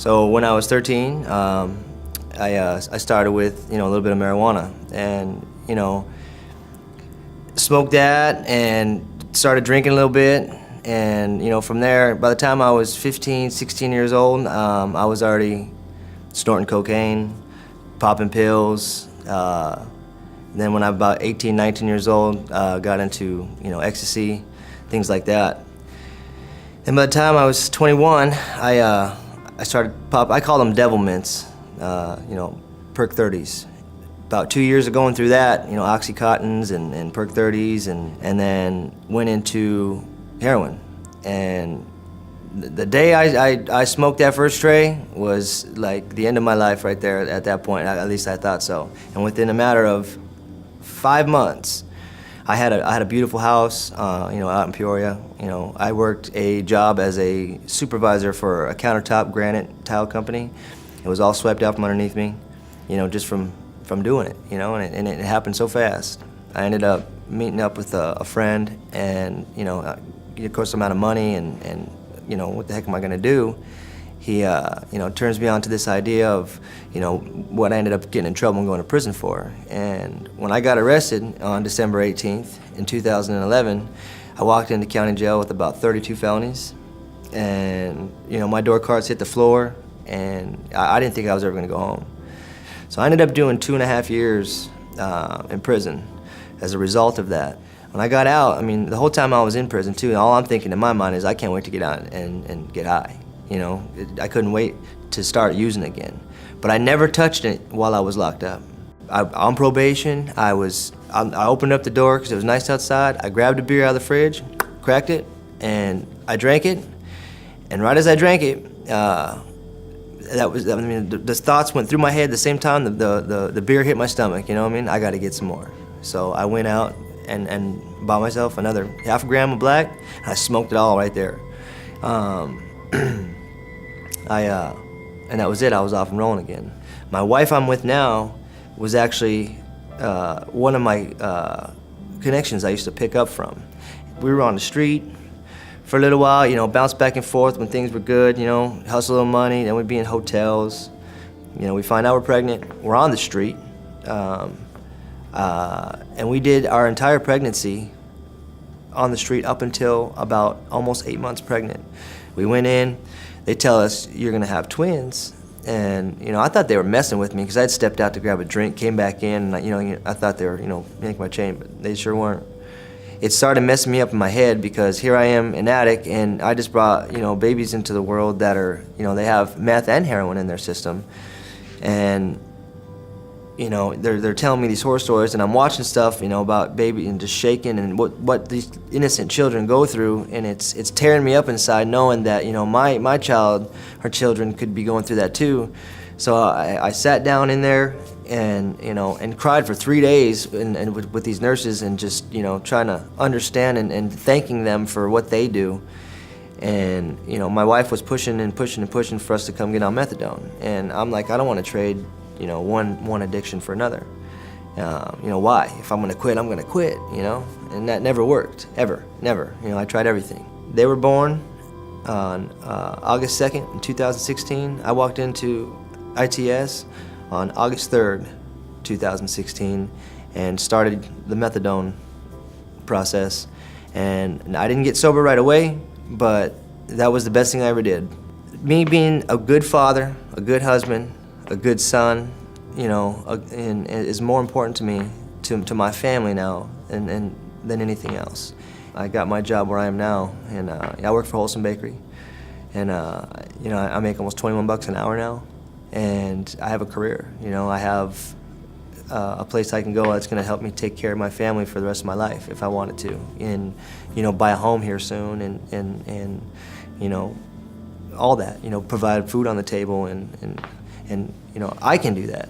So when I was 13, I started with a little bit of marijuana, and smoked that and started drinking a little bit, and from there, by the time I was 15, 16 years old, I was already snorting cocaine, popping pills. Then when I was about 18, 19 years old, got into ecstasy, things like that. And by the time I was 21, I started I call them devil mints, Perk 30s. About 2 years of going through that, Oxycontins and Perk 30s, and then went into heroin. And the day I smoked that first tray was like the end of my life right there at that point. At least I thought so. And within a matter of 5 months, I had a beautiful house, out in Peoria. I worked a job as a supervisor for a countertop granite tile company. It was all swept out from underneath me, just from doing it, and it happened so fast. I ended up meeting up with a friend, and of course I'm out of money, and what the heck am I gonna do? He turns me on to this idea of what I ended up getting in trouble and going to prison for. And when I got arrested on December 18th in 2011, I walked into county jail with about 32 felonies, and my door cards hit the floor, and I didn't think I was ever gonna go home. So I ended up doing 2.5 years in prison as a result of that. When I got out, the whole time I was in prison too, all I'm thinking in my mind is I can't wait to get out and get high. I couldn't wait to start using again. But I never touched it while I was locked up. On probation, I opened up the door because it was nice outside. I grabbed a beer out of the fridge, cracked it, and I drank it. And right as I drank it, the thoughts went through my head at the same time the beer hit my stomach, I got to get some more. So I went out and bought myself another half a gram of black, and I smoked it all right there. And that was it. I was off and rolling again. My wife I'm with now was actually one of my connections I used to pick up from. We were on the street for a little while, bounce back and forth when things were good, hustle a little money, then we'd be in hotels. We find out we're pregnant, we're on the street. And we did our entire pregnancy on the street up until about almost 8 months pregnant. We went in, they tell us, you're gonna have twins. And I thought they were messing with me because I'd stepped out to grab a drink, came back in, and I thought they were making my chain, but they sure weren't. It started messing me up in my head because here I am, an addict, and I just brought babies into the world that are they have meth and heroin in their system, and they're telling me these horror stories, and I'm watching stuff about baby and just shaking and what these innocent children go through, and it's tearing me up inside knowing that my child, her children could be going through that too. So I sat down in there and cried for 3 days and with these nurses, and just trying to understand and thanking them for what they do. And my wife was pushing and pushing and pushing for us to come get on methadone, and I'm like, I don't want to trade one addiction for another. Why? If I'm gonna quit, I'm gonna quit, and that never worked, ever, never. I tried everything. They were born on August 2nd in 2016. I walked into ITS on August 3rd, 2016, and started the methadone process. And I didn't get sober right away, but that was the best thing I ever did. Me being a good father, a good husband, a good son, and is more important to me, to my family now, and than anything else. I got my job where I am now, and I work for Wholesome Bakery, and I make almost $21 an hour now, and I have a career. I have a place I can go that's going to help me take care of my family for the rest of my life if I wanted to, and buy a home here soon, and all that, provide food on the table, and I can do that,